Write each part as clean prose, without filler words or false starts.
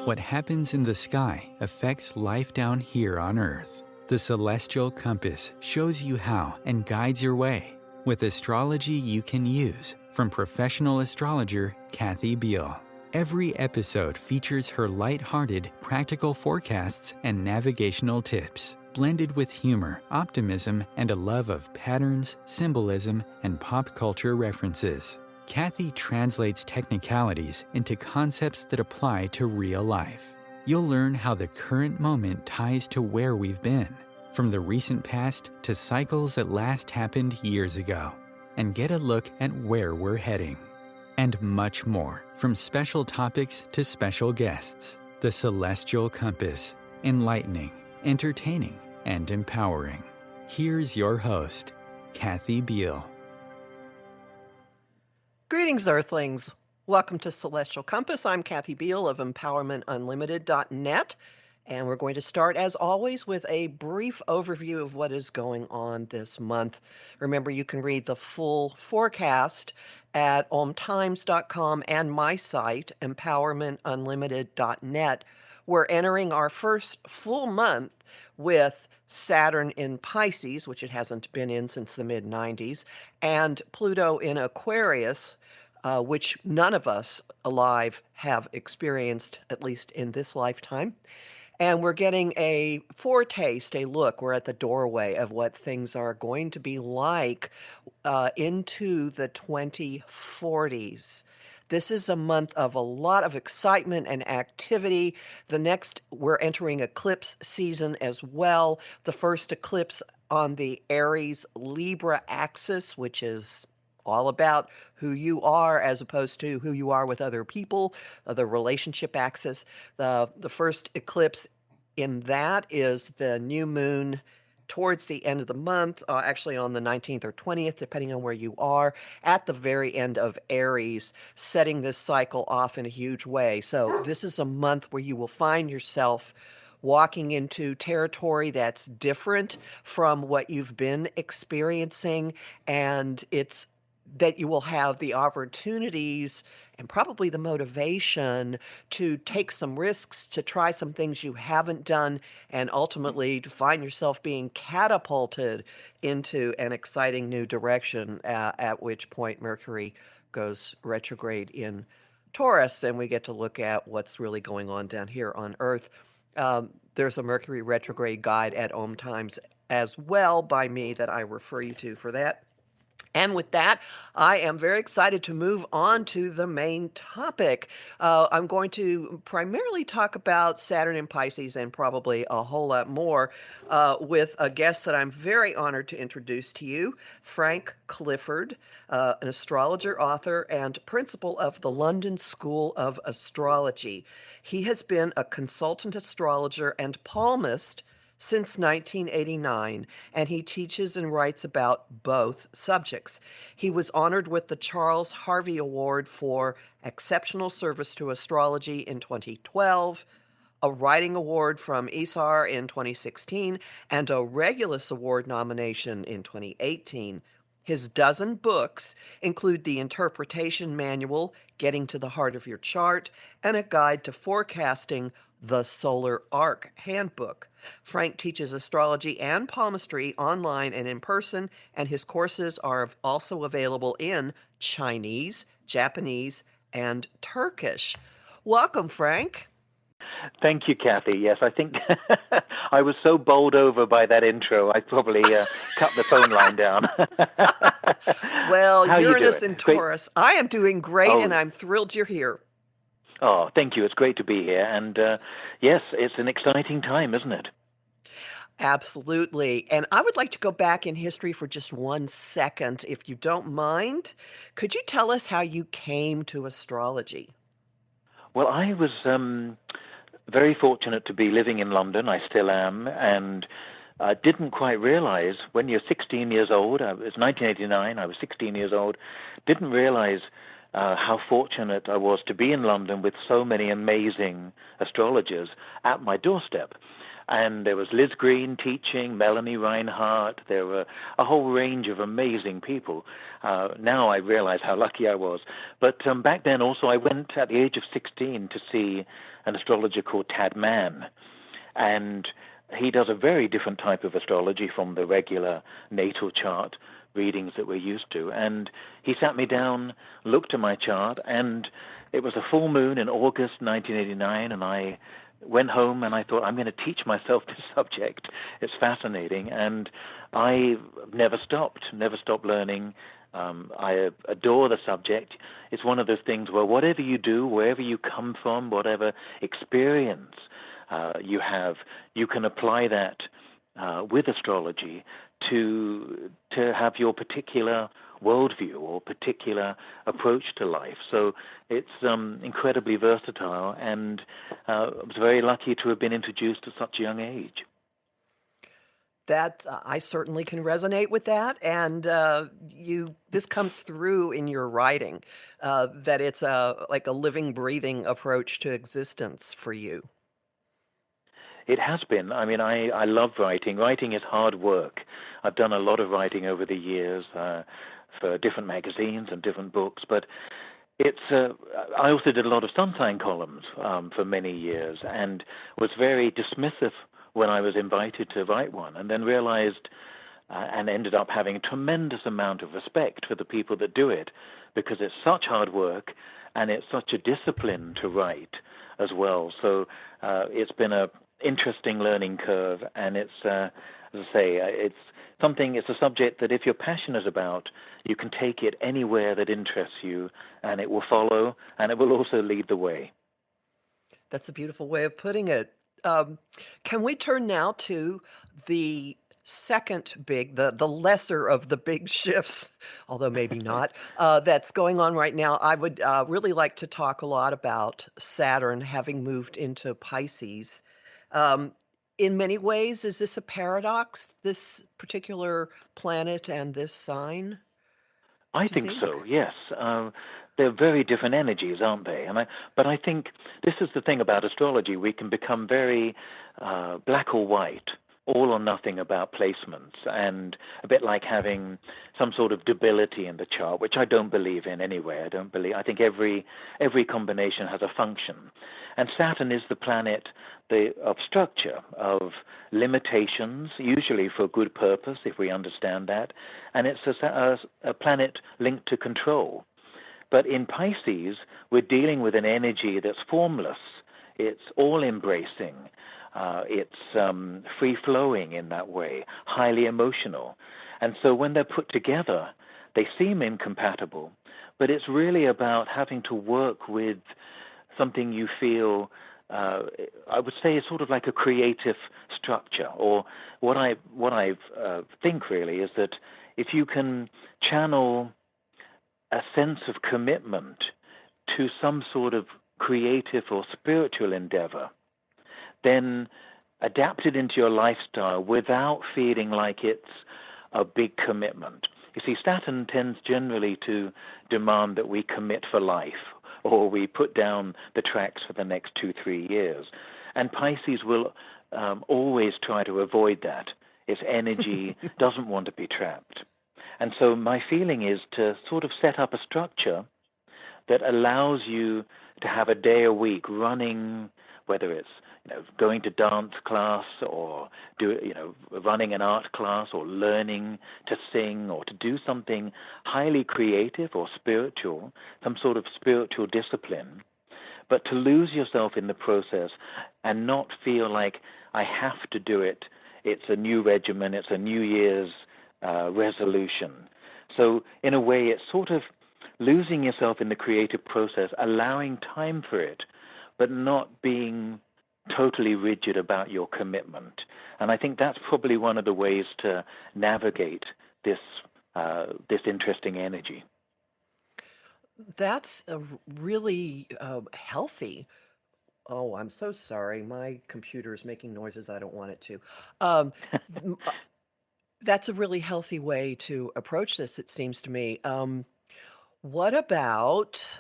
What happens in the sky affects life down here on Earth. The Celestial Compass shows you how and guides your way with astrology you can use from professional astrologer Kathy Biehl. Every episode features her light-hearted, practical forecasts and navigational tips, blended with humor, optimism, and a love of patterns, symbolism, and pop culture references. Kathy translates technicalities into concepts that apply to real life. You'll learn how the current moment ties to where we've been, from the recent past to cycles that last happened years ago, and get a look at where we're heading. And much more, from special topics to special guests. The Celestial Compass, enlightening, entertaining, and empowering. Here's your host, Kathy Biehl. Greetings, Earthlings. Welcome to Celestial Compass. I'm Kathy Biehl of EmpowermentUnlimited.net, and we're going to start, as always, with a brief overview of what is going on this month. Remember, you can read the full forecast at OMTimes.com and my site, EmpowermentUnlimited.net. We're entering our first full month with Saturn in Pisces, which it hasn't been in since the mid-90s, and Pluto in Aquarius, which none of us alive have experienced, at least in this lifetime. And we're getting a foretaste, a look. We're at the doorway of what things are going to be like into the 2040s. This is a month of a lot of excitement and activity. We're entering eclipse season as well. The first eclipse on the Aries-Libra axis, which is all about who you are as opposed to who you are with other people, the relationship axis. The first eclipse in that is the new moon towards the end of the month, actually on the 19th or 20th, depending on where you are, at the very end of Aries, setting this cycle off in a huge way. So this is a month where you will find yourself walking into territory that's different from what you've been experiencing, and it's that you will have the opportunities and probably the motivation to take some risks, to try some things you haven't done, and ultimately to find yourself being catapulted into an exciting new direction, at which point Mercury goes retrograde in Taurus, and we get to look at what's really going on down here on Earth. There's a Mercury retrograde guide at OMTimes as well by me that I refer you to for that. And with that, I am very excited to move on to the main topic. I'm going to primarily talk about Saturn in Pisces and probably a whole lot more with a guest that I'm very honored to introduce to you, Frank Clifford, an astrologer, author, and principal of the London School of Astrology. He has been a consultant astrologer and palmist since 1989, and he teaches and writes about both subjects. He was honored with the Charles Harvey Award for exceptional service to astrology in 2012, a writing award from ISAR in 2016, and a Regulus Award nomination in 2018. His dozen books include the Interpretation Manual, Getting to the Heart of Your Chart, and a guide to forecasting, the Solar Arc Handbook. Frank teaches astrology and palmistry online and in person, and his courses are also available in Chinese, Japanese, and Turkish. Welcome, Frank. Thank you, Kathy. Yes, I think I was so bowled over by that intro, I probably cut the phone line down. Well, Uranus and Taurus. I am doing great, and I'm thrilled you're here. Oh, thank you. It's great to be here. And yes, it's an exciting time, isn't it? Absolutely. And I would like to go back in history for just 1 second, if you don't mind. Could you tell us how you came to astrology? Well, I was very fortunate to be living in London. I still am. And I didn't quite realize when you're 16 years old, it was 1989, I was 16 years old, didn't realize how fortunate I was to be in London with so many amazing astrologers at my doorstep. And there was Liz Green teaching, Melanie Reinhardt. There were a whole range of amazing people. Now I realize how lucky I was. But back then also I went at the age of 16 to see an astrologer called Tad Mann. And he does a very different type of astrology from the regular natal chart readings that we're used to. And he sat me down, looked at my chart, and it was a full moon in August 1989, and I went home and I thought, I'm going to teach myself this subject. It's fascinating. And I never stopped learning. I adore the subject. It's one of those things where whatever you do, wherever you come from, whatever experience you have, you can apply that with astrology to have your particular worldview or particular approach to life. So it's incredibly versatile, and I was very lucky to have been introduced at such a young age. That I certainly can resonate with that, and this comes through in your writing, that it's like a living, breathing approach to existence for you. It has been. I mean, I love writing. Writing is hard work. I've done a lot of writing over the years for different magazines and different books, but I also did a lot of sun sign columns for many years and was very dismissive when I was invited to write one, and then realized and ended up having a tremendous amount of respect for the people that do it, because it's such hard work and it's such a discipline to write as well. So it's been a interesting learning curve, and it's, as I say, it's a subject that if you're passionate about, you can take it anywhere that interests you, and it will follow, and it will also lead the way. That's a beautiful way of putting it. Can we turn now to the second big, the lesser of the big shifts, although maybe not, that's going on right now? I would really like to talk a lot about Saturn having moved into Pisces. In many ways, is this a paradox, this particular planet and this sign? I Do you think think? so, yes. They're very different energies, aren't they? But I think this is the thing about astrology. We can become very black or white, all or nothing about placements, and a bit like having some sort of debility in the chart, which I don't believe in anyway. I think every combination has a function. And Saturn is the planet of structure, of limitations, usually for good purpose, if we understand that. And it's a planet linked to control. But in Pisces, we're dealing with an energy that's formless. It's all-embracing. It's free-flowing in that way, highly emotional. And so when they're put together, they seem incompatible. But it's really about having to work with something you feel, I would say, is sort of like a creative structure. Or what I think really is that if you can channel a sense of commitment to some sort of creative or spiritual endeavor, then adapt it into your lifestyle without feeling like it's a big commitment. You see, Saturn tends generally to demand that we commit for life, or we put down the tracks for the next 2-3 years. And Pisces will always try to avoid that. Its energy doesn't want to be trapped. And so my feeling is to sort of set up a structure that allows you to have a day a week running, whether it's going to dance class or running an art class or learning to sing or to do something highly creative or spiritual, some sort of spiritual discipline, but to lose yourself in the process and not feel like I have to do it. It's a new regimen. It's a New Year's resolution. So in a way, it's sort of losing yourself in the creative process, allowing time for it, but not being totally rigid about your commitment. And I think that's probably one of the ways to navigate this interesting energy. That's a really healthy. Oh, I'm so sorry. My computer is making noises I don't want it to. Um, that's a really healthy way to approach this, it seems to me. What about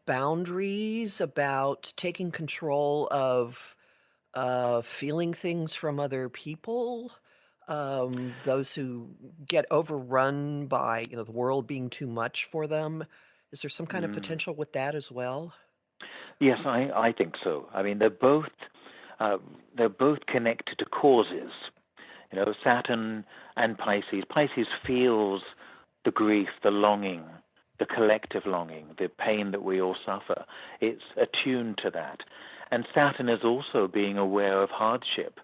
boundaries, about taking control of feeling things from other people, those who get overrun by, the world being too much for them. Is there some kind of Mm. potential with that as well? Yes, I think so. I mean, uh, they're both connected to causes. Saturn and Pisces. Pisces feels the grief, the longing, the collective longing, the pain that we all suffer. It's attuned to that. And Saturn is also being aware of hardship,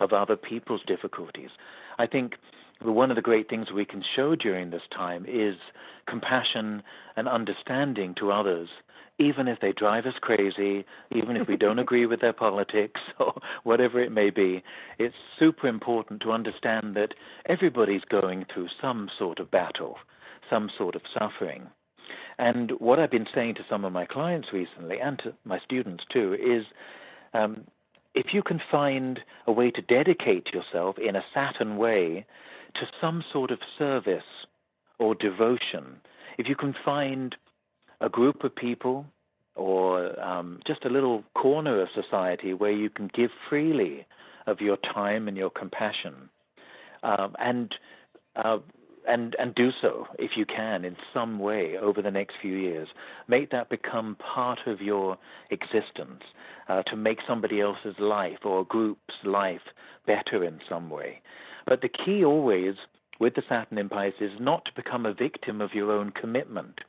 of other people's difficulties. I think one of the great things we can show during this time is compassion and understanding to others, even if they drive us crazy, even if we don't agree with their politics or whatever it may be. It's super important to understand that everybody's going through some sort of battle, some sort of suffering. And what I've been saying to some of my clients recently, and to my students too, is if you can find a way to dedicate yourself in a Saturn way to some sort of service or devotion, if you can find a group of people or just a little corner of society where you can give freely of your time and your compassion, and do so if you can in some way over the next few years. Make that become part of your existence, to make somebody else's life or a group's life better in some way. But the key always with the Saturn in Pisces is not to become a victim of your own commitment,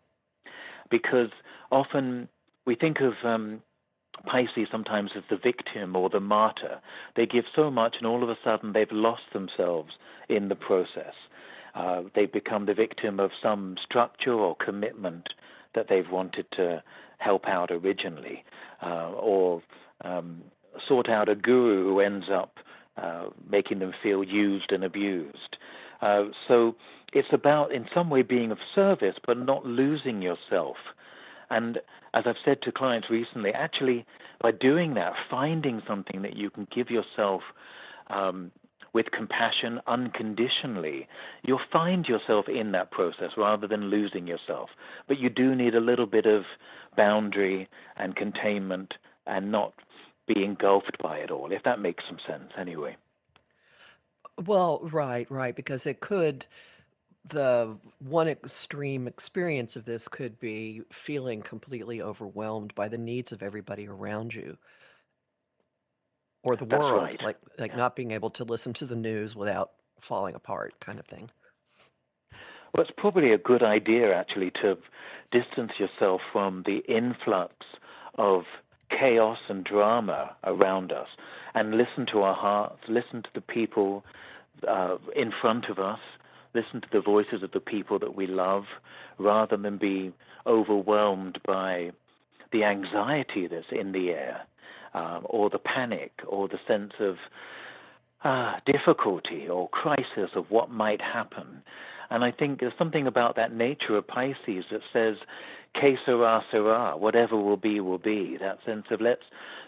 because often we think of Pisces sometimes as the victim or the martyr. They give so much and all of a sudden they've lost themselves in the process. They become the victim of some structure or commitment that they've wanted to help out originally, or sort out a guru who ends up making them feel used and abused. So it's about, in some way, being of service, but not losing yourself. And as I've said to clients recently, actually, by doing that, finding something that you can give yourself with compassion unconditionally, you'll find yourself in that process rather than losing yourself. But you do need a little bit of boundary and containment and not be engulfed by it all, if that makes some sense anyway. Well, right, because the one extreme experience of this could be feeling completely overwhelmed by the needs of everybody around you or the That's world, right. like not being able to listen to the news without falling apart kind of thing. Well, it's probably a good idea, actually, to distance yourself from the influx of chaos and drama around us and listen to our hearts, listen to the people in front of us, listen to the voices of the people that we love, rather than be overwhelmed by the anxiety that's in the air, or the panic, or the sense of difficulty or crisis of what might happen. And I think there's something about that nature of Pisces that says, que sera, sera, whatever will be, that sense of let's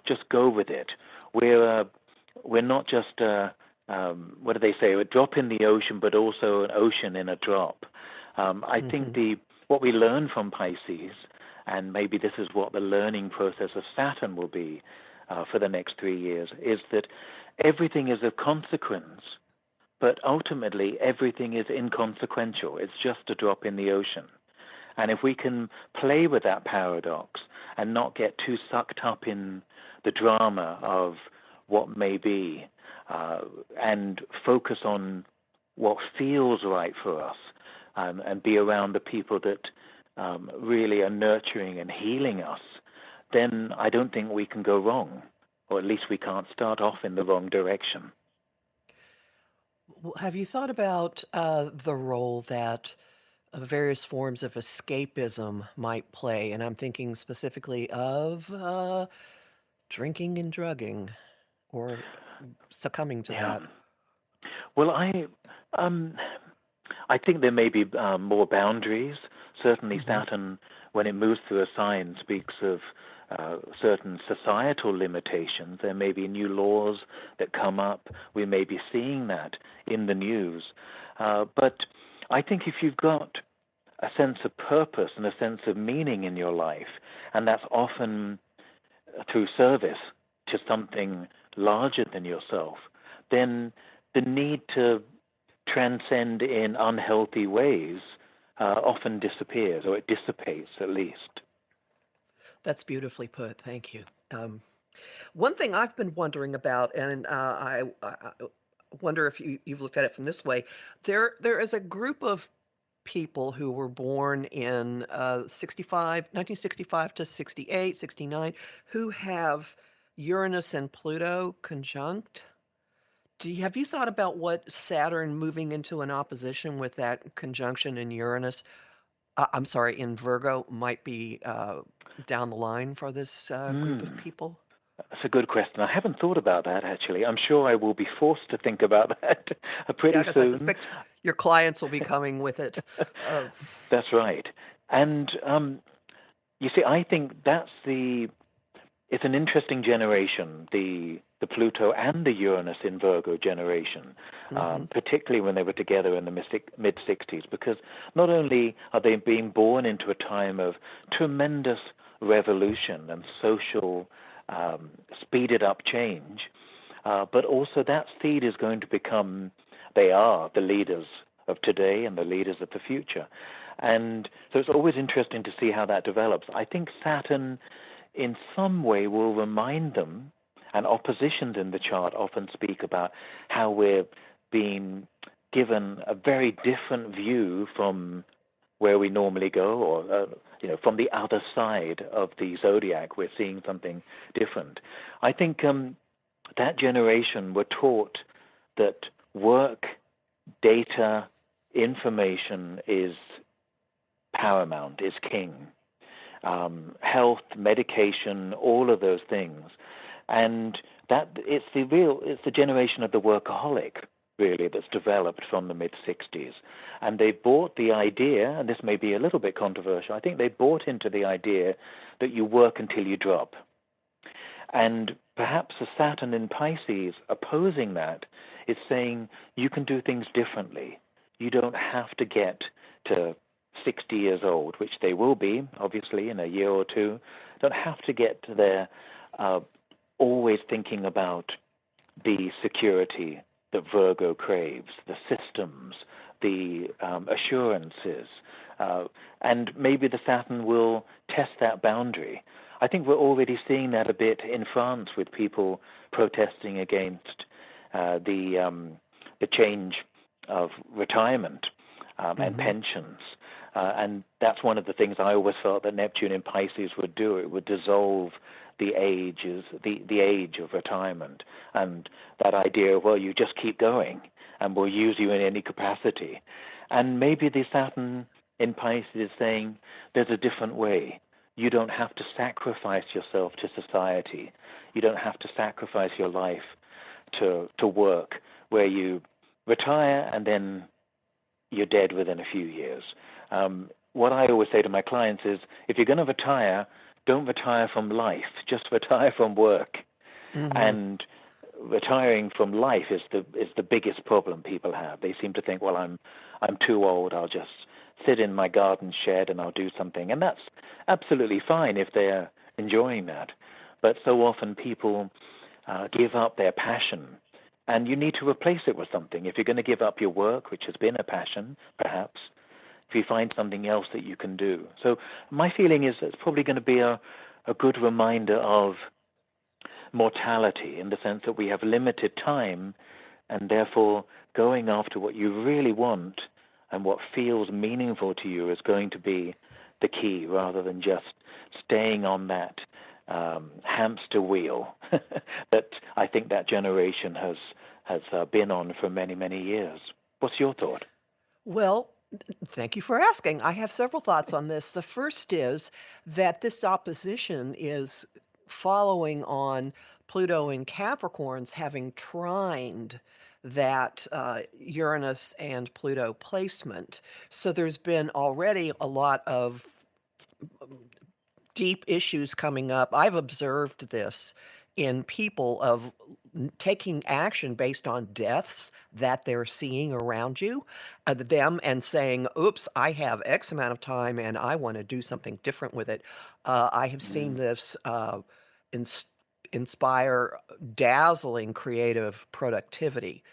just go with it. We're not just, what do they say, a drop in the ocean, but also an ocean in a drop. I think what we learn from Pisces, and maybe this is what the learning process of Saturn will be for the next 3 years, is that everything is of consequence, but ultimately everything is inconsequential. It's just a drop in the ocean. And if we can play with that paradox and not get too sucked up in the drama of what may be, and focus on what feels right for us, and be around the people that really are nurturing and healing us, then I don't think we can go wrong, or at least we can't start off in the wrong direction. Well, have you thought about the role that various forms of escapism might play? And I'm thinking specifically of drinking and drugging or succumbing to Yeah. that. Well, I think there may be more boundaries. Certainly, Saturn, when it moves through a sign, speaks of certain societal limitations. There may be new laws that come up. We may be seeing that in the news. But I think if you've got a sense of purpose and a sense of meaning in your life, and that's often through service to something larger than yourself, then the need to transcend in unhealthy ways often disappears, or it dissipates at least. That's beautifully put. Thank you. One thing I've been wondering about, and I wonder if you've looked at it from this way. There is a group of people who were born in 1965 to 68, 69, who have Uranus and Pluto conjunct. Have you thought about what Saturn moving into an opposition with that conjunction in Uranus, I'm sorry, in Virgo, might be down the line for this group of people? That's a good question. I haven't thought about that, actually. I'm sure I will be forced to think about that pretty Yeah, because I soon. suspect your clients will be coming with it. That's right. And you see, I think it's an interesting generation, the Pluto and the Uranus in Virgo generation, particularly when they were together in the mid-60s, because not only are they being born into a time of tremendous revolution and social speeded up change, but also that seed is going to become, they are the leaders of today and the leaders of the future. And so it's always interesting to see how that develops. I think Saturn in some way will remind them, and oppositions in the chart often speak about how we're being given a very different view from where we normally go, or from the other side of the zodiac, we're seeing something different. I think that generation were taught that work, data, information is paramount, is king. Health, medication, all of those things. And that it's the generation of the workaholic, really, that's developed from the mid-60s. And they bought the idea, and this may be a little bit controversial, I think they bought into the idea that you work until you drop. And perhaps the Saturn in Pisces opposing that is saying you can do things differently. You don't have to get to 60 years old, which they will be, obviously, in a year or two. Don't have to get to there always thinking about the security that Virgo craves, the systems, the assurances, and maybe the Saturn will test that boundary. I think we're already seeing that a bit in France with people protesting against the change of retirement and pensions. And that's one of the things I always felt that Neptune in Pisces would do. It would dissolve the age of retirement, and that idea of, well, you just keep going and we'll use you in any capacity. And maybe the Saturn in Pisces is saying there's a different way. You don't have to sacrifice yourself to society. You don't have to sacrifice your life to work, where you retire and then you're dead within a few years. What I always say to my clients is, if you're going to retire, don't retire from life, just retire from work. And retiring from life is the biggest problem people have. They seem to think, well, I'm too old, I'll just sit in my garden shed and I'll do something. And that's absolutely fine if they're enjoying that. But so often people give up their passion, and you need to replace it with something. If you're going to give up your work, which has been a passion, perhaps, if you find something else that you can do. So my feeling is it's probably going to be a good reminder of mortality, in the sense that we have limited time, and therefore going after what you really want and what feels meaningful to you is going to be the key, rather than just staying on that hamster wheel that I think that generation has been on for many, many years. What's your thought? Well, thank you for asking. I have several thoughts on this. The first is that this opposition is following on Pluto in Capricorns having trined that Uranus and Pluto placement. So there's been already a lot of deep issues coming up. I've observed this in people of taking action based on deaths that they're seeing around you, them, and saying, oops, I have X amount of time and I want to do something different with it. I have seen this in inspire dazzling creative productivity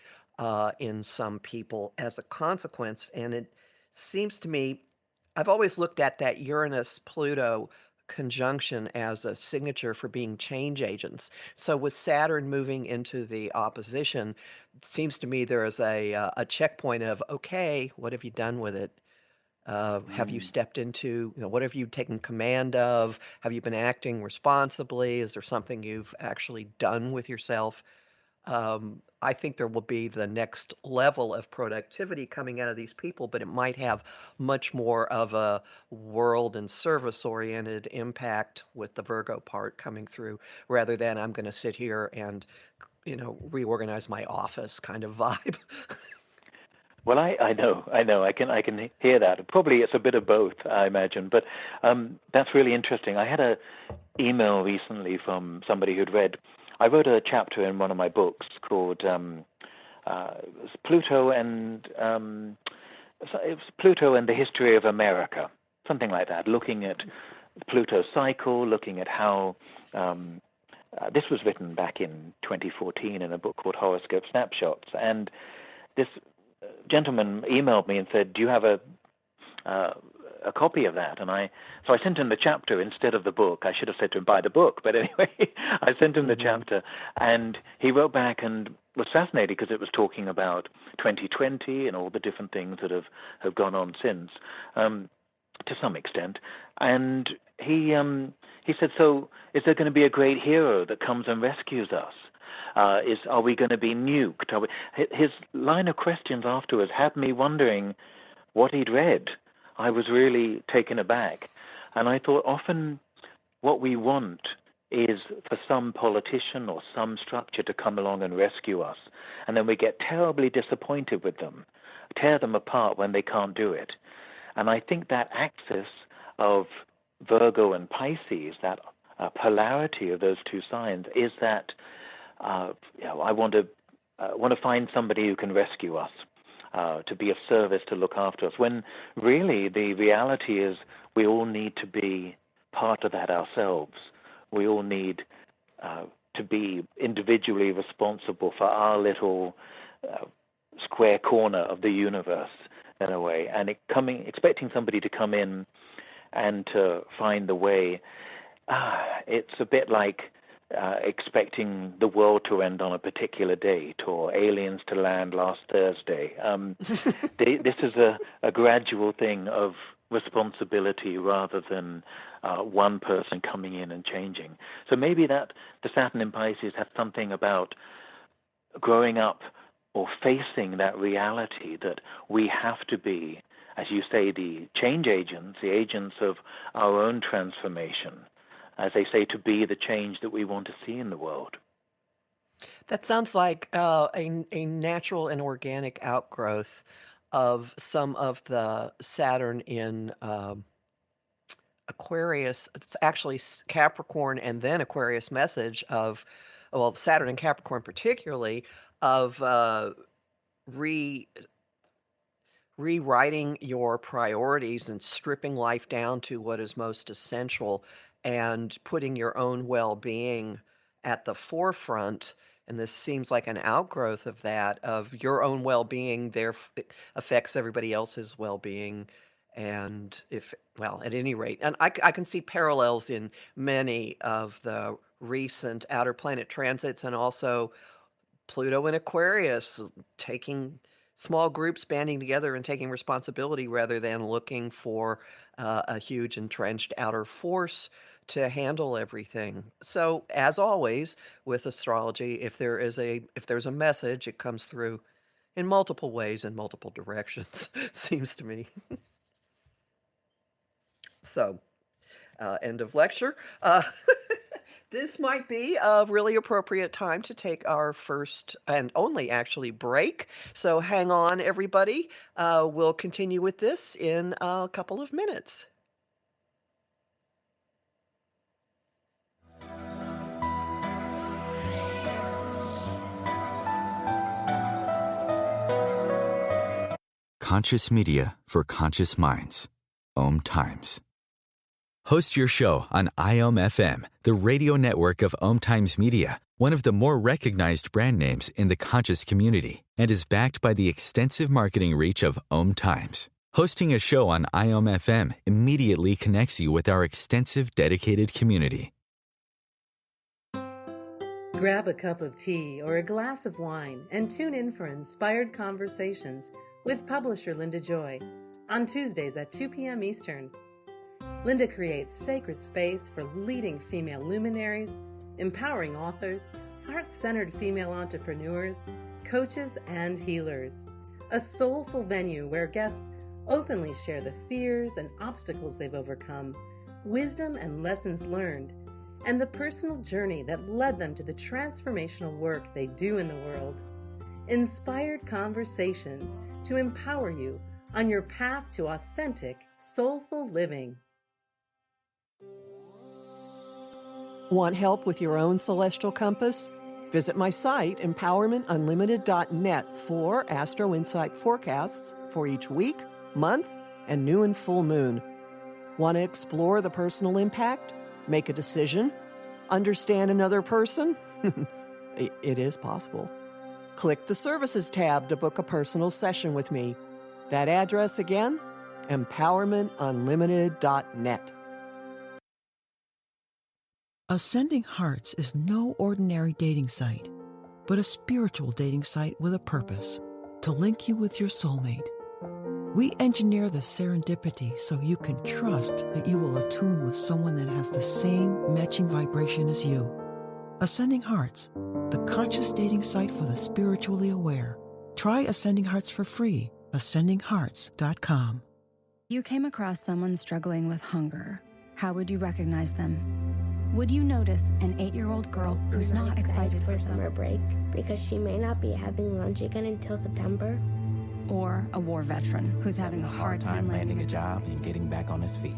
in some people as a consequence. And it seems to me, I've always looked at that Uranus-Pluto conjunction as a signature for being change agents. So with Saturn moving into the opposition, it seems to me there is a checkpoint of, okay, what have you done with it? Have you stepped into, what have you taken command of? Have you been acting responsibly? Is there something you've actually done with yourself? I think there will be the next level of productivity coming out of these people, but it might have much more of a world and service-oriented impact with the Virgo part coming through, rather than I'm going to sit here and, reorganize my office kind of vibe. Well, I know, I can hear that. Probably it's a bit of both, I imagine. But that's really interesting. I had an email recently from somebody who'd read. I wrote a chapter in one of my books called Pluto and it was Pluto and the History of America, something like that. Looking at Pluto's cycle, looking at how this was written back in 2014 in a book called Horoscope Snapshots, and this gentleman emailed me and said, "Do you have a copy of that?" And so I sent him the chapter instead of the book. I should have said to him, buy the book, but anyway, I sent him the chapter, and he wrote back and was fascinated because it was talking about 2020 and all the different things that have gone on since, to some extent. And he said, "So is there going to be a great hero that comes and rescues us? Are we going to be nuked?" His line of questions afterwards had me wondering what he'd read. I was really taken aback. And I thought often what we want is for some politician or some structure to come along and rescue us. And then we get terribly disappointed with them, tear them apart when they can't do it. And I think that axis of Virgo and Pisces, that polarity of those two signs, is that I want to find somebody who can rescue us, to be of service, to look after us, when really the reality is we all need to be part of that ourselves. We all need to be individually responsible for our little square corner of the universe, in a way, and expecting somebody to come in and to find the way, it's a bit like expecting the world to end on a particular date or aliens to land last Thursday. This is a gradual thing of responsibility rather than one person coming in and changing. So maybe that the Saturn in Pisces has something about growing up or facing that reality that we have to be, as you say, the change agents, the agents of our own transformation, as they say, to be the change that we want to see in the world. That sounds like a natural and organic outgrowth of some of the Saturn in Aquarius. It's actually Capricorn and then Aquarius message of, well, Saturn and Capricorn particularly, of rewriting your priorities and stripping life down to what is most essential and putting your own well-being at the forefront. And this seems like an outgrowth of that, of your own well-being there affects everybody else's well-being. And at any rate, and I can see parallels in many of the recent outer planet transits, and also Pluto in Aquarius, taking small groups banding together and taking responsibility rather than looking for a huge entrenched outer force to handle everything. So, as always with astrology, if there's a message, it comes through in multiple ways, in multiple directions, seems to me. So, end of lecture. This might be a really appropriate time to take our first and only actually break. So hang on, everybody. We'll continue with this in a couple of minutes. Conscious media for conscious minds. OMTimes. Host your show on IOM FM, the radio network of OMTimes Media, one of the more recognized brand names in the conscious community, and is backed by the extensive marketing reach of OMTimes. Hosting a show on IOM FM immediately connects you with our extensive dedicated community. Grab a cup of tea or a glass of wine and tune in for Inspired Conversations with publisher Linda Joy on Tuesdays at 2 p.m. Eastern. Linda creates sacred space for leading female luminaries, empowering authors, heart-centered female entrepreneurs, coaches, and healers. A soulful venue where guests openly share the fears and obstacles they've overcome, wisdom and lessons learned, and the personal journey that led them to the transformational work they do in the world. Inspired Conversations to empower you on your path to authentic, soulful living. Want help with your own celestial compass? Visit my site, empowermentunlimited.net, for Astro Insight forecasts for each week, month, and new and full moon. Want to explore the personal impact? Make a decision? Understand another person? It is possible. Click the Services tab to book a personal session with me. That address again, empowermentunlimited.net. Ascending Hearts is no ordinary dating site, but a spiritual dating site with a purpose, to link you with your soulmate. We engineer the serendipity so you can trust that you will attune with someone that has the same matching vibration as you. Ascending Hearts, the conscious dating site for the spiritually aware. Try Ascending Hearts for free, ascendinghearts.com. You came across someone struggling with hunger. How would you recognize them? Would you notice an 8-year-old girl who's not excited for summer break because she may not be having lunch again until September? Or a war veteran who's having a hard time landing a job and getting back on his feet?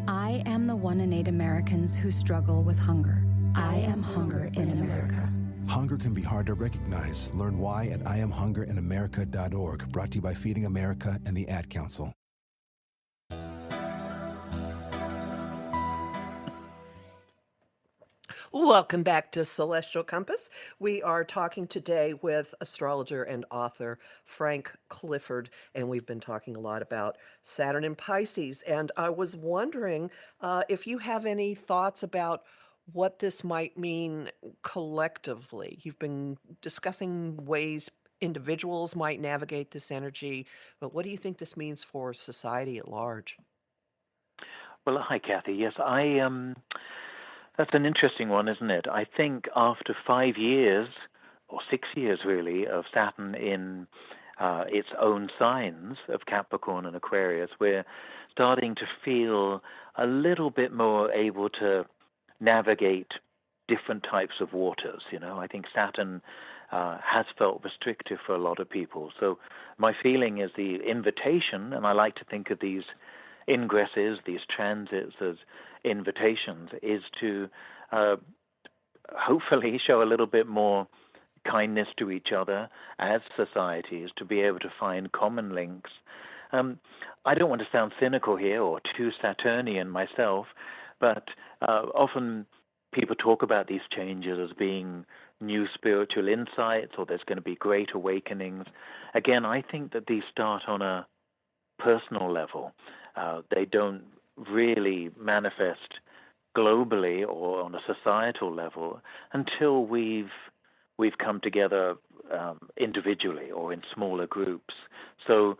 I am the 1 in 8 Americans who struggle with hunger. I am hunger in America. Hunger can be hard to recognize. Learn why at IamHungerInAmerica.org. Brought to you by Feeding America and the Ad Council. Welcome back to Celestial Compass. We are talking today with astrologer and author Frank Clifford, and we've been talking a lot about Saturn in Pisces. And I was wondering if you have any thoughts about what this might mean collectively. You've been discussing ways individuals might navigate this energy, but what do you think this means for society at large? Well, hi, Kathy. Yes, that's an interesting one, isn't it? I think after 5 years, or 6 years really, of Saturn in its own signs of Capricorn and Aquarius, we're starting to feel a little bit more able to navigate different types of waters. I think Saturn has felt restrictive for a lot of people. So my feeling is the invitation, and I like to think of these ingresses, these transits as invitations, is to hopefully show a little bit more kindness to each other as societies, to be able to find common links. I don't want to sound cynical here or too Saturnian myself, but often people talk about these changes as being new spiritual insights, or there's going to be great awakenings. Again, I think that these start on a personal level. They don't really manifest globally or on a societal level until we've come together individually or in smaller groups. So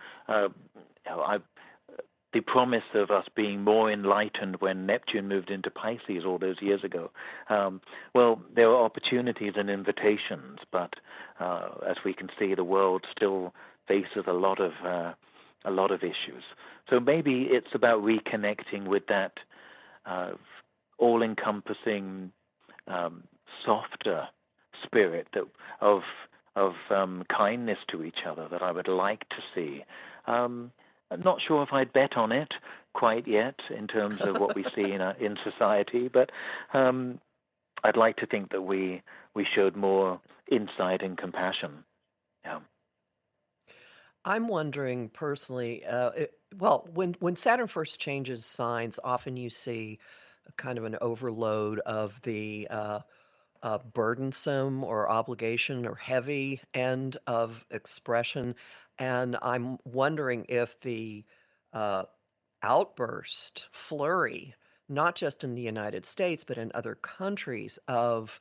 the promise of us being more enlightened when Neptune moved into Pisces all those years ago, well, there are opportunities and invitations, but as we can see, the world still faces a lot of issues. So maybe it's about reconnecting with that all-encompassing, softer spirit of kindness to each other that I would like to see. I'm not sure if I'd bet on it quite yet in terms of what we see in society, but I'd like to think that we showed more insight and compassion. Yeah. I'm wondering personally, well, when Saturn first changes signs, often you see a kind of an overload of the burdensome or obligation or heavy end of expression, and I'm wondering if the uh, outburst, flurry, not just in the United States, but in other countries of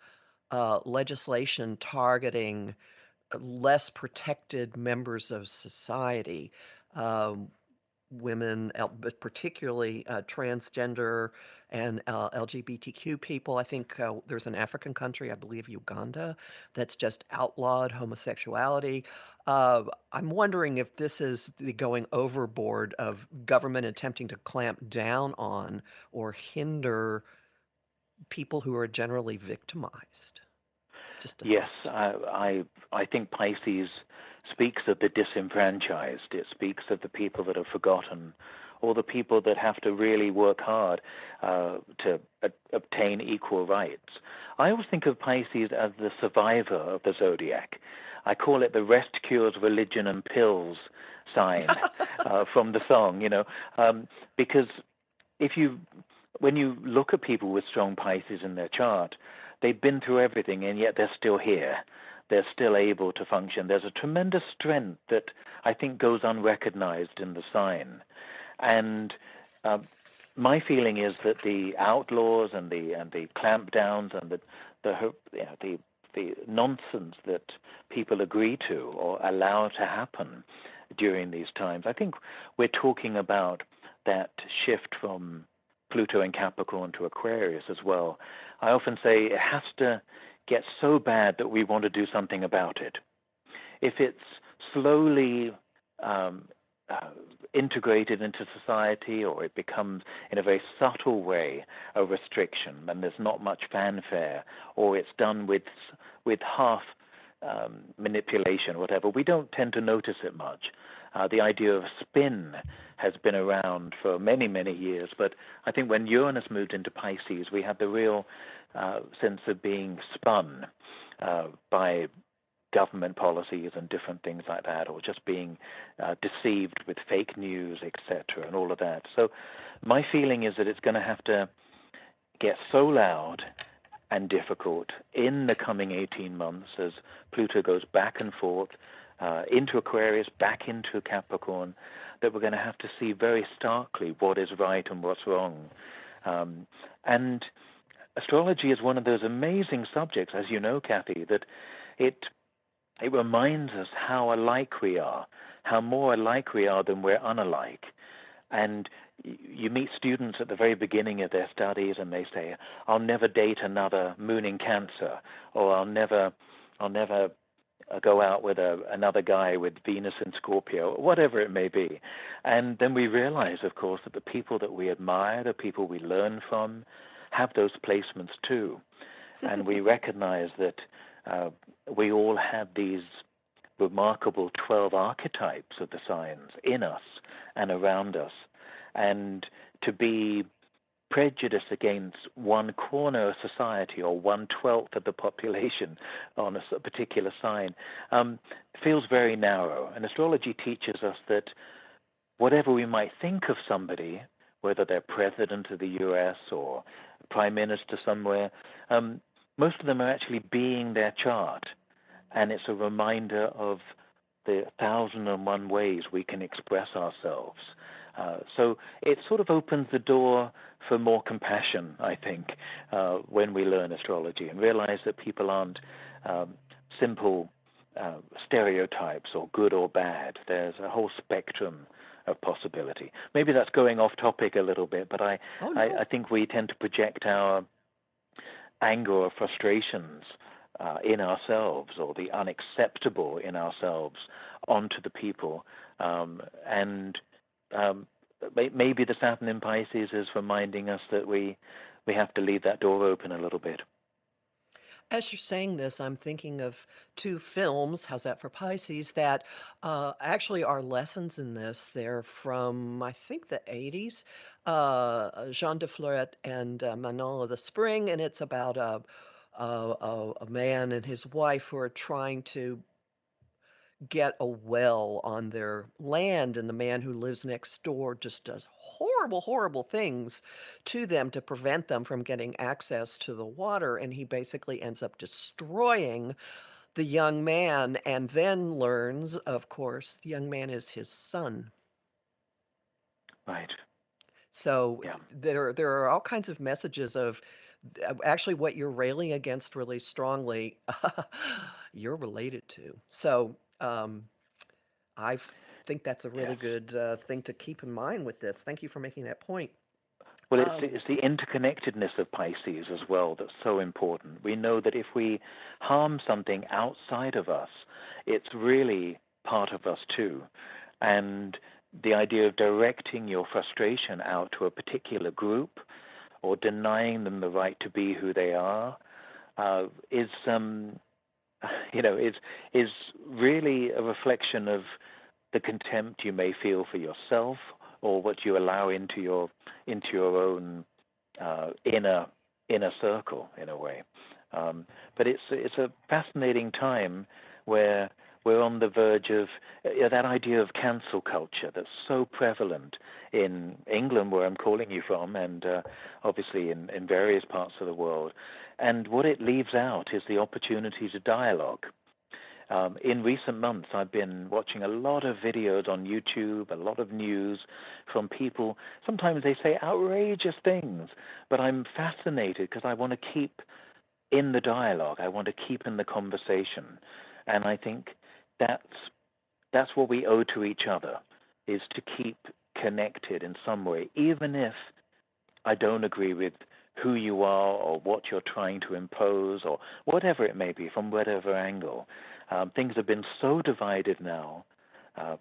legislation targeting less protected members of society, um, women, but particularly transgender and LGBTQ people. I think there's an African country, I believe Uganda, that's just outlawed homosexuality. I'm wondering if this is the going overboard of government attempting to clamp down on or hinder people who are generally victimized. Just a Yes, thought. I think Pisces speaks of the disenfranchised. It speaks of the people that are forgotten, or the people that have to really work hard to obtain equal rights. I always think of Pisces as the survivor of the zodiac. I call it the rest cures religion and pills sign from the song, because when you look at people with strong Pisces in their chart, they've been through everything, and yet they're still here. They're still able to function. There's a tremendous strength that I think goes unrecognized in the sign. And my feeling is that the outlaws and the clampdowns and the nonsense that people agree to or allow to happen during these times, I think we're talking about that shift from Pluto and Capricorn to Aquarius as well. I often say it has to get so bad that we want to do something about it. If it's slowly integrated into society, or it becomes in a very subtle way a restriction, and there's not much fanfare, or it's done with half manipulation or whatever, we don't tend to notice it much. The idea of spin has been around for many, many years, but I think when Uranus moved into Pisces, we had the real sense of being spun by government policies and different things like that, or just being deceived with fake news, etc., and all of that. So my feeling is that it's going to have to get so loud and difficult in the coming 18 months as Pluto goes back and forth into Aquarius, back into Capricorn, that we're going to have to see very starkly what is right and what's wrong. And astrology is one of those amazing subjects, as you know, Kathy, that it reminds us how alike we are, how more alike we are than we're unalike. And you meet students at the very beginning of their studies and they say, I'll never date another moon in Cancer, or I'll never go out with another guy with Venus in Scorpio, whatever it may be. And then we realize, of course, that the people that we admire, the people we learn from, have those placements too. And we recognize that we all have these remarkable 12 archetypes of the signs in us and around us. And to be prejudiced against one corner of society or 1/12 of the population on a particular sign feels very narrow. And astrology teaches us that whatever we might think of somebody, whether they're president of the U.S. or prime minister somewhere, most of them are actually being their chart. And it's a reminder of the 1,001 ways we can express ourselves. So it sort of opens the door for more compassion, I think, when we learn astrology and realize that people aren't simple stereotypes or good or bad. There's a whole spectrum of possibility. Maybe that's going off topic a little bit, but I think we tend to project our anger or frustrations in ourselves, or the unacceptable in ourselves, onto the people. Maybe the Saturn in Pisces is reminding us that we have to leave that door open a little bit. As you're saying this, I'm thinking of two films, how's that for Pisces, that actually are lessons in this. They're from, I think, the 80s, Jean de Florette and Manon of the Spring, and it's about a man and his wife who are trying to get a well on their land, and the man who lives next door just does horrible, horrible things to them to prevent them from getting access to the water. And he basically ends up destroying the young man, and then learns, of course, the young man is his son. Right. So Yeah. there are all kinds of messages of actually what you're railing against really strongly, you're related to. So I think that's a really Yes. good thing to keep in mind with this. Thank you for making that point. Well, Um, it's the interconnectedness of Pisces as well that's so important. We know that if we harm something outside of us, it's really part of us too. And the idea of directing your frustration out to a particular group or denying them the right to be who they are is, is really a reflection of the contempt you may feel for yourself or what you allow into your own inner circle in a way. But it's a fascinating time where we're on the verge of that idea of cancel culture that's so prevalent in England, where I'm calling you from, and obviously in various parts of the world. And what it leaves out is the opportunity to dialogue. In recent months, I've been watching a lot of videos on YouTube, a lot of news from people. Sometimes they say outrageous things, but I'm fascinated because I want to keep in the dialogue. I want to keep in the conversation. And I think that's what we owe to each other, is to keep connected in some way, even if I don't agree with who you are or what you're trying to impose or whatever it may be, from whatever angle. Things have been so divided now,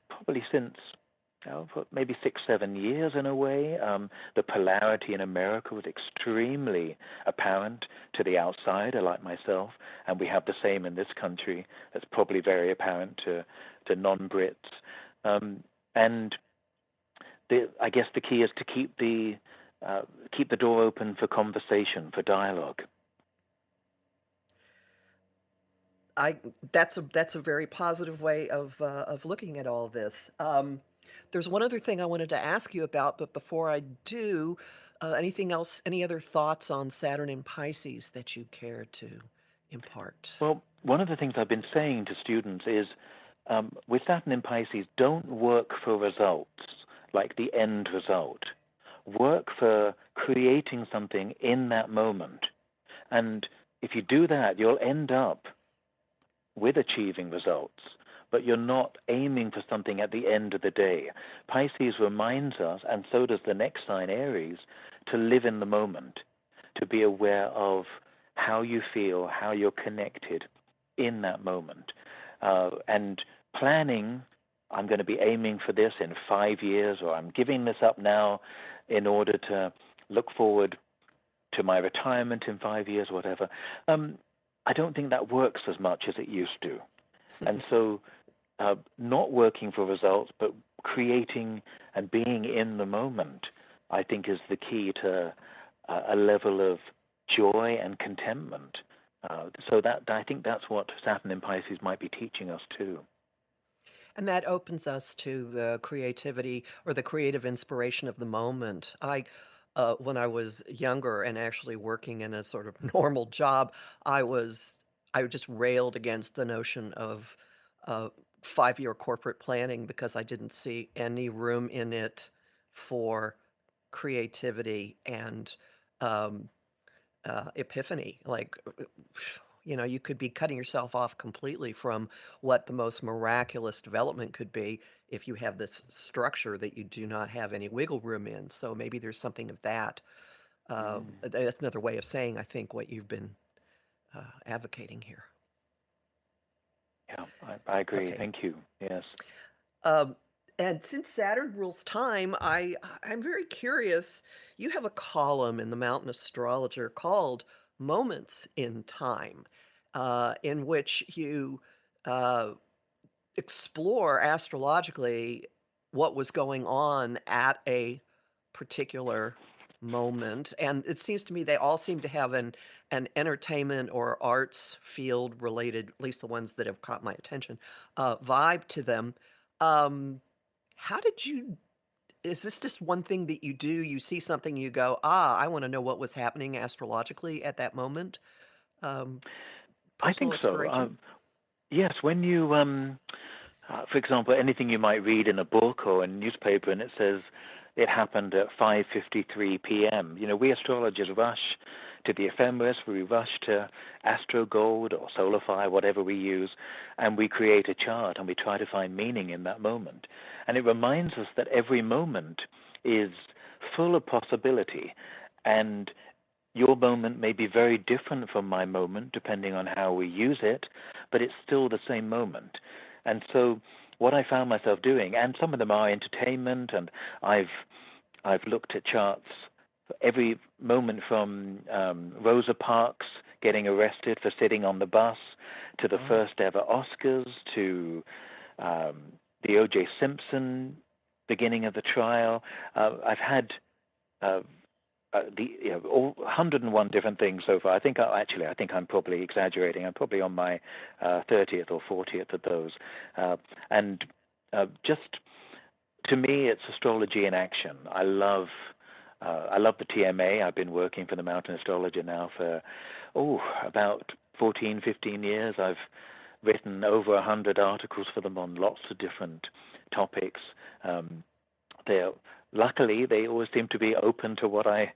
probably since maybe 6-7 years in a way. The polarity in America was extremely apparent to the outsider like myself, and we have the same in this country. That's probably very apparent to non-Brits. And I guess the key is to keep the door open for conversation, for dialogue. That's a very positive way of looking at all this. There's one other thing I wanted to ask you about, but before I do, anything else? Any other thoughts on Saturn in Pisces that you care to impart? Well, one of the things I've been saying to students is, with Saturn in Pisces, don't work for results, like the end result. Work for creating something in that moment. And if you do that, you'll end up with achieving results, but you're not aiming for something at the end of the day. Pisces reminds us, and so does the next sign, Aries, to live in the moment, to be aware of how you feel, how you're connected in that moment. And planning, I'm going to be aiming for this in 5 years, or I'm giving this up now in order to look forward to my retirement in 5 years, whatever. I don't think that works as much as it used to. And so not working for results, but creating and being in the moment, I think is the key to a level of joy and contentment. So that I think that's what Saturn in Pisces might be teaching us too. And that opens us to the creativity or the creative inspiration of the moment. When I was younger and actually working in a sort of normal job, I just railed against the notion of 5-year corporate planning because I didn't see any room in it for creativity and epiphany. Like, you could be cutting yourself off completely from what the most miraculous development could be if you have this structure that you do not have any wiggle room in. So maybe there's something of that. That's another way of saying, I think, what you've been advocating here. Yeah, I agree. Okay. Thank you. Yes. And since Saturn rules time, I'm very curious. You have a column in the Mountain Astrologer called Moments in Time, in which you explore astrologically what was going on at a particular moment. And it seems to me they all seem to have an an entertainment or arts field related, at least the ones that have caught my attention, vibe to them. Um, how did you is this just one thing that you do? You see something, you go, "Ah, I wanna know what was happening astrologically at that moment?" Um, I personal think so. inspiration? Yes, when you, for example, anything you might read in a book or a newspaper, and it says it happened at 5:53 p.m. We astrologers rush to the ephemeris, we rush to Astro Gold or Solarfire, whatever we use, and we create a chart and we try to find meaning in that moment. And it reminds us that every moment is full of possibility, and your moment may be very different from my moment depending on how we use it, but it's still the same moment. And so what I found myself doing, and some of them are entertainment, and I've looked at charts for every moment from Rosa Parks getting arrested for sitting on the bus to the first ever Oscars to the O.J. Simpson beginning of the trial. I've had all 101 different things so far. I think I'm probably exaggerating. I'm probably on my 30th or 40th of those. And just to me, it's astrology in action. I love the TMA. I've been working for the Mountain Astrologer now for about 14, 15 years. I've written over 100 articles for them on lots of different topics. Luckily, they always seem to be open to what I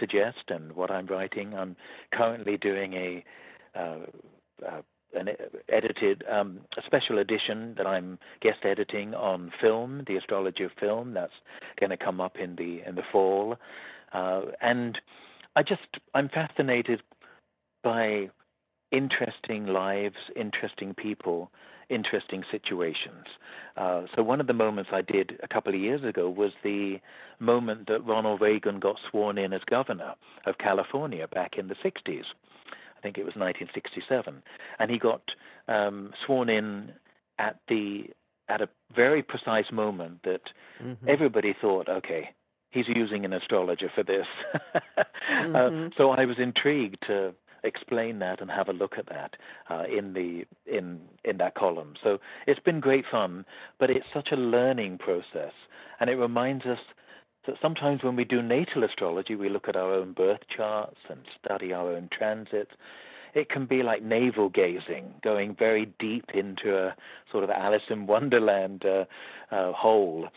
suggest and what I'm writing. I'm currently doing an edited a special edition that I'm guest editing on film, the astrology of film. That's going to come up in the fall, and I'm fascinated by interesting lives, interesting people, interesting situations. So one of the moments I did a couple of years ago was the moment that Ronald Reagan got sworn in as governor of California back in the 60s. I think it was 1967. And he got sworn in at a very precise moment that everybody thought, okay, he's using an astrologer for this. So I was intrigued to explain that and have a look at that in that column. So it's been great fun, but it's such a learning process, and it reminds us that sometimes when we do natal astrology, we look at our own birth charts and study our own transits. It can be like navel gazing, going very deep into a sort of Alice in Wonderland hole.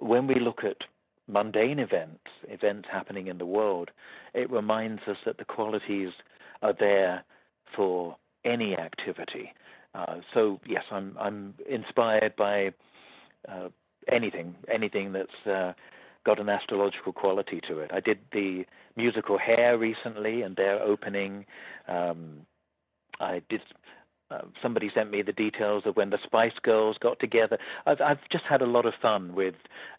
When we look at mundane events happening in the world, it reminds us that the qualities are there for any activity. So yes, I'm inspired by anything that's got an astrological quality to it. I did the musical Hair recently, and their opening. I did. Somebody sent me the details of when the Spice Girls got together. I've just had a lot of fun with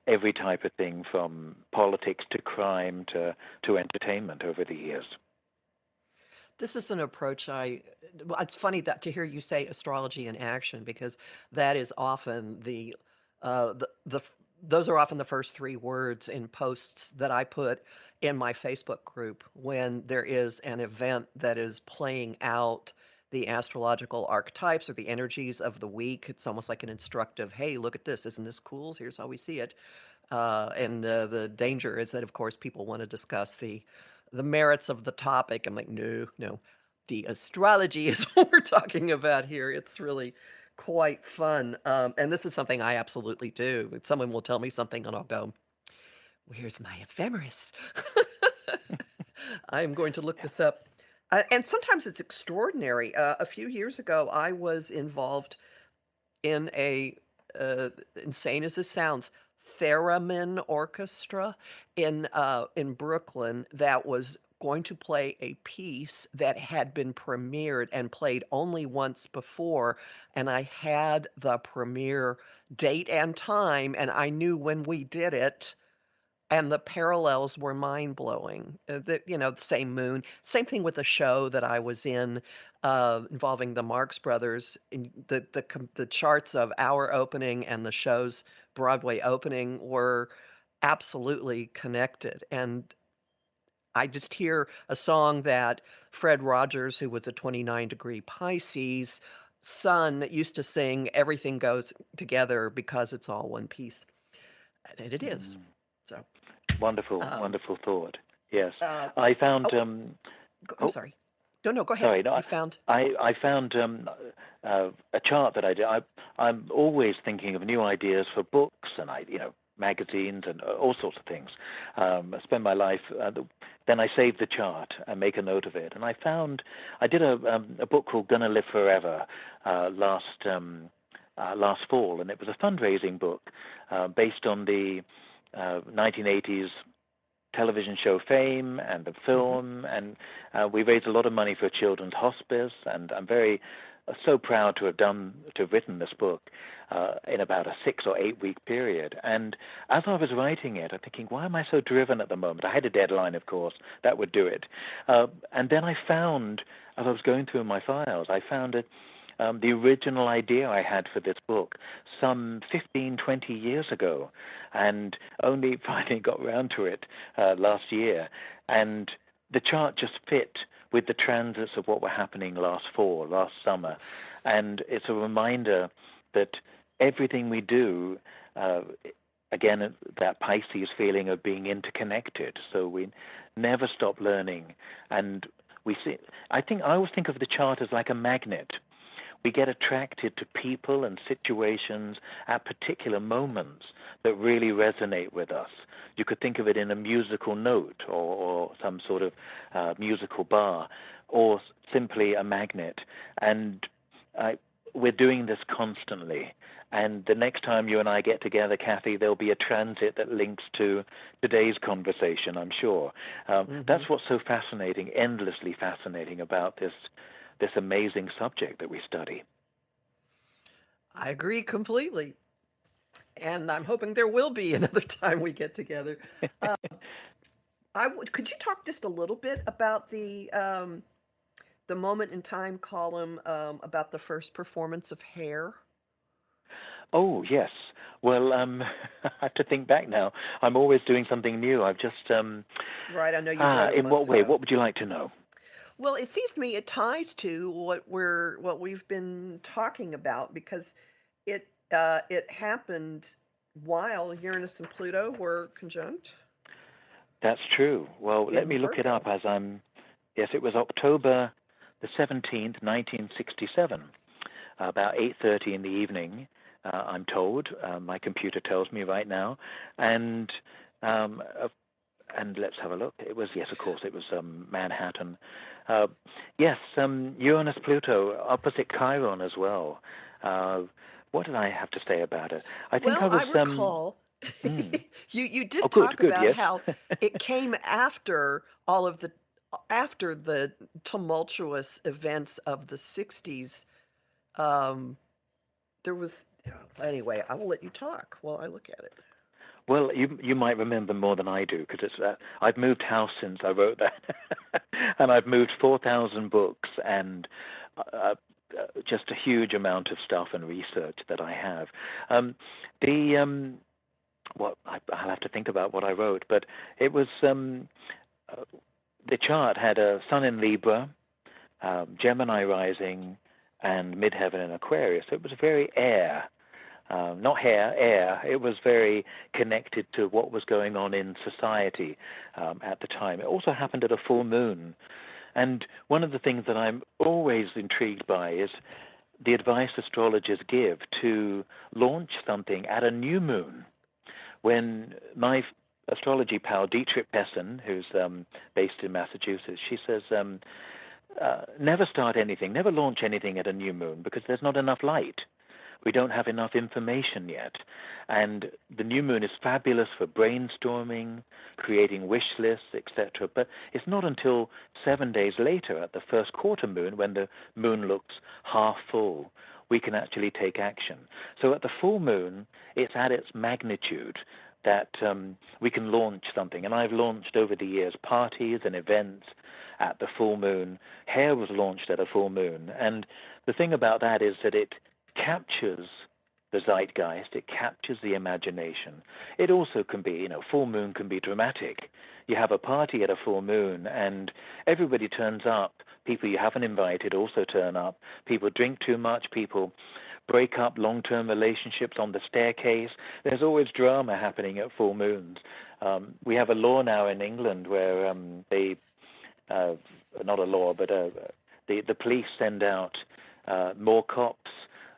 every type of thing, from politics to crime to entertainment over the years. This is an approach it's funny that to hear you say astrology in action, because that is often those are often the first three words in posts that I put in my Facebook group when there is an event that is playing out the astrological archetypes or the energies of the week. It's almost like an instructive, hey, look at this. Isn't this cool? Here's how we see it. And the danger is that, of course, people want to discuss the merits of the topic. I'm like, no, the astrology is what we're talking about here. It's really quite fun. And this is something I absolutely do. Someone will tell me something and I'll go, where's my ephemeris? I'm going to look this up. And sometimes it's extraordinary. A few years ago, I was involved in a, insane as this sounds, theremin orchestra in Brooklyn that was going to play a piece that had been premiered and played only once before, and I had the premiere date and time, and I knew when we did it, and the parallels were mind-blowing. The same moon. Same thing with a show that I was in, involving the Marx Brothers. In the charts of our opening and the show's Broadway opening were absolutely connected. And I just hear a song that Fred Rogers, who was a 29-degree Pisces sun, used to sing, "Everything goes together because it's all one piece." And it is. So, Wonderful, um, wonderful thought. Yes. uh, I found... oh, I'm oh, sorry. No, go ahead. sorry. No, You found. I found a chart that I did. I'm always thinking of new ideas for books and magazines and all sorts of things. I spend my life. Then I save the chart and make a note of it. And I did a book called "Gonna Live Forever" last fall, and it was a fundraising book based on the 1980s television show Fame and the film, and we raised a lot of money for a children's hospice, and I'm very so proud to have written this book in about a 6 or 8 week period. And as I was writing it, I'm thinking, why am I so driven at the moment? I had a deadline, of course, that would do it. And then I found, as I was going through my files, I found the original idea I had for this book some 15, 20 years ago, and only finally got around to it last year. And the chart just fit with the transits of what were happening last summer. And it's a reminder that everything we do, again, that Pisces feeling of being interconnected. So we never stop learning. And I always think of the chart as like a magnet. We get attracted to people and situations at particular moments that really resonate with us. You could think of it in a musical note or some sort of musical bar, or simply a magnet. And we're doing this constantly. And the next time you and I get together, Kathy, there'll be a transit that links to today's conversation, I'm sure. That's what's so fascinating, endlessly fascinating about this amazing subject that we study. I agree completely. And I'm hoping there will be another time we get together. Could you talk just a little bit about the Moment in Time column about the first performance of Hair? Oh, yes. Well, I have to think back now. I'm always doing something new. I've just... right, I know you wrote it in what months way? ago. What would you like to know? Well, it seems to me it ties to what we've been talking about, because it happened while Uranus and Pluto were conjunct. That's true. Well, let me look it up as I'm... Yes, it was October the 17th, 1967, about 8:30 in the evening, I'm told. My computer tells me right now. And let's have a look. It was, yes, of course, it was Manhattan. Yes, Uranus, Pluto, opposite Chiron as well. What did I have to say about it? I think I recall you did good, about yes. how it came after the tumultuous events of the 60s. There was, anyway, I will let you talk while I look at it. Well, you might remember more than I do, because I've moved house since I wrote that, and I've moved 4,000 books and just a huge amount of stuff and research that I have. I'll have to think about what I wrote, but it was the chart had a Sun in Libra, Gemini rising, and midheaven in Aquarius. So it was very air. Not air. It was very connected to what was going on in society at the time. It also happened at a full moon. And one of the things that I'm always intrigued by is the advice astrologers give to launch something at a new moon. When my astrology pal, Dietrich Pessen, who's based in Massachusetts, she says, never start anything, never launch anything at a new moon, because there's not enough light. We don't have enough information yet. And the new moon is fabulous for brainstorming, creating wish lists, etc. But it's not until 7 days later, at the first quarter moon, when the moon looks half full, we can actually take action. So at the full moon, it's at its magnitude that we can launch something. And I've launched over the years parties and events at the full moon. Hair was launched at a full moon. And the thing about that is that it captures the zeitgeist. It captures the imagination. It also can be, full moon can be dramatic. You have a party at a full moon and everybody turns up. People you haven't invited also turn up. People drink too much. People break up long-term relationships on the staircase. There's always drama happening at full moons. We have a law now in England where not a law, but the police send out more cops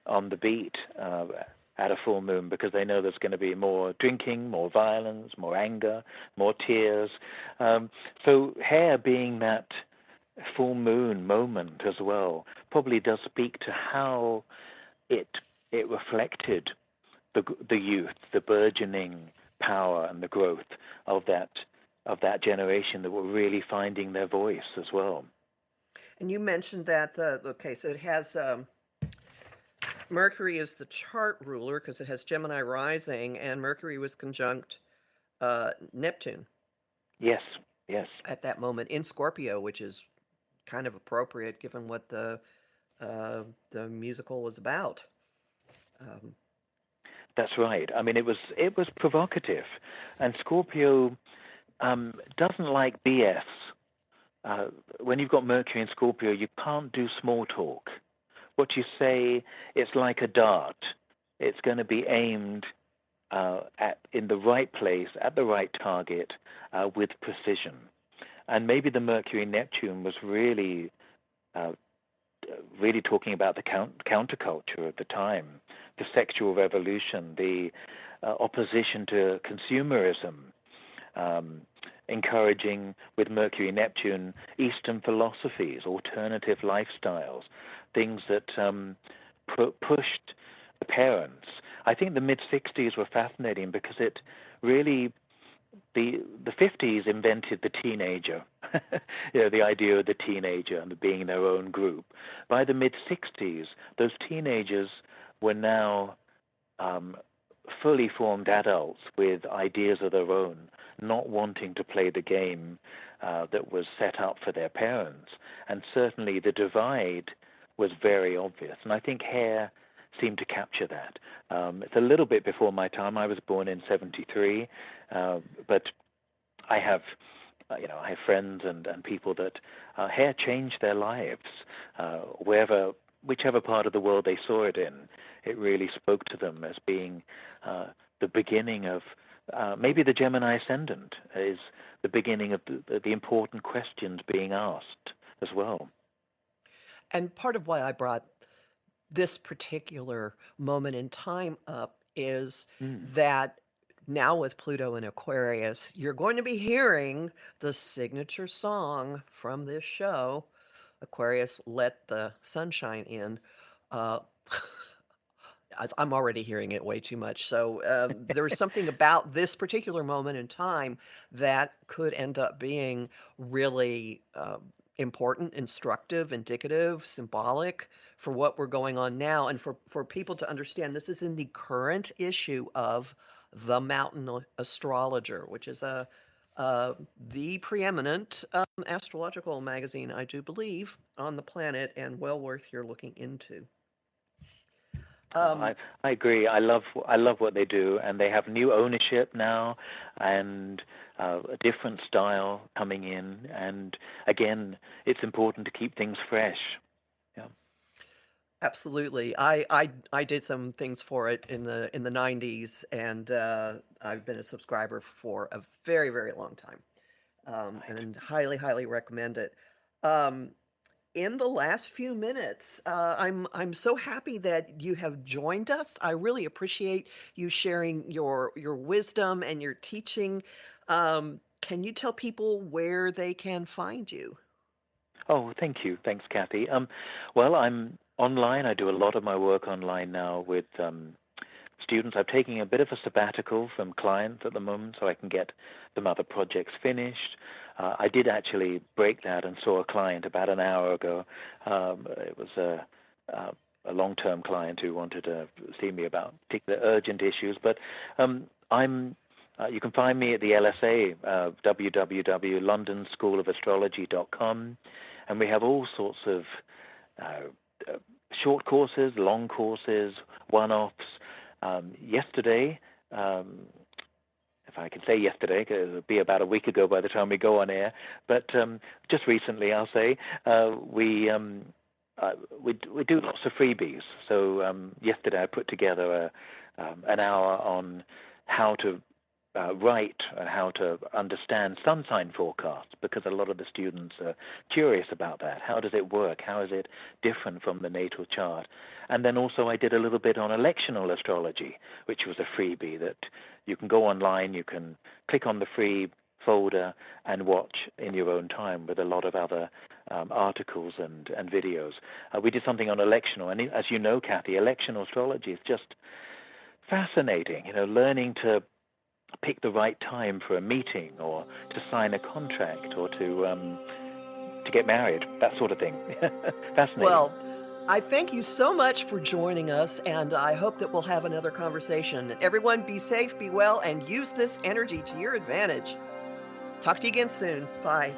on the beat at a full moon because they know there's going to be more drinking, more violence, more anger, more tears. So hair being that full moon moment as well probably does speak to how it reflected the youth, the burgeoning power and the growth of that generation that were really finding their voice as well. And you mentioned that so it has Mercury is the chart ruler because it has Gemini rising, and Mercury was conjunct Neptune. Yes. At that moment in Scorpio, which is kind of appropriate given what the musical was about. That's right. I mean, it was provocative, and Scorpio doesn't like BS. When you've got Mercury in Scorpio, you can't do small talk. What you say, it's like a dart. It's going to be aimed in the right place, at the right target, with precision. And maybe the Mercury-Neptune was really talking about the counterculture at the time, the sexual revolution, the opposition to consumerism, encouraging with Mercury-Neptune Eastern philosophies, alternative lifestyles, things that pushed the parents. I think the mid-60s were fascinating because it really, the 50s invented the teenager, the idea of the teenager and being their own group. By the mid-60s, those teenagers were now fully formed adults with ideas of their own, not wanting to play the game that was set up for their parents. And certainly the divide was very obvious. And I think hair seemed to capture that. It's a little bit before my time. I was born in 73, but I have friends and people that hair changed their lives. Whichever part of the world they saw it in, it really spoke to them as being the beginning of maybe the Gemini ascendant is the beginning of the important questions being asked as well. And part of why I brought this particular moment in time up is that now with Pluto in Aquarius, you're going to be hearing the signature song from this show, Aquarius, Let the Sunshine In. I'm already hearing it way too much. So there's something about this particular moment in time that could end up being really important, instructive, indicative, symbolic for what we're going on now. And for people to understand, this is in the current issue of the Mountain Astrologer, which is the preeminent astrological magazine, I do believe, on the planet, and well worth your looking into. I agree. I love what they do, and they have new ownership now, and a different style coming in. And again, it's important to keep things fresh. Yeah, absolutely. I did some things for it in the 90s, and I've been a subscriber for a very, very long time, and highly recommend it. In the last few minutes, I'm so happy that you have joined us. I really appreciate you sharing your wisdom and your teaching. Can you tell people where they can find you? Oh, thank you. Thanks, Kathy. Well, I'm online. I do a lot of my work online now with students. I'm taking a bit of a sabbatical from clients at the moment so I can get some other projects finished. I did actually break that and saw a client about an hour ago. It was a long-term client who wanted to see me about particular urgent issues. But you can find me at the LSA, www.londonschoolafastrology.com, and we have all sorts of short courses, long courses, one-offs, Yesterday, if I can say yesterday, because it'll be about a week ago by the time we go on air, but just recently, I'll say, we do lots of freebies. So yesterday I put together an hour on how to write and how to understand sun sign forecasts, because a lot of the students are curious about that. How does it work? How is it different from the natal chart? And then also I did a little bit on electional astrology, which was a freebie that you can go online, you can click on the free folder and watch in your own time with a lot of other articles and videos. We did something on electional, and as you know, Kathy, electional astrology is just fascinating, learning to pick the right time for a meeting or to sign a contract or to get married, that sort of thing. Fascinating. Well, I thank you so much for joining us, and I hope that we'll have another conversation. Everyone, be safe, be well, and use this energy to your advantage. Talk to you again soon. Bye.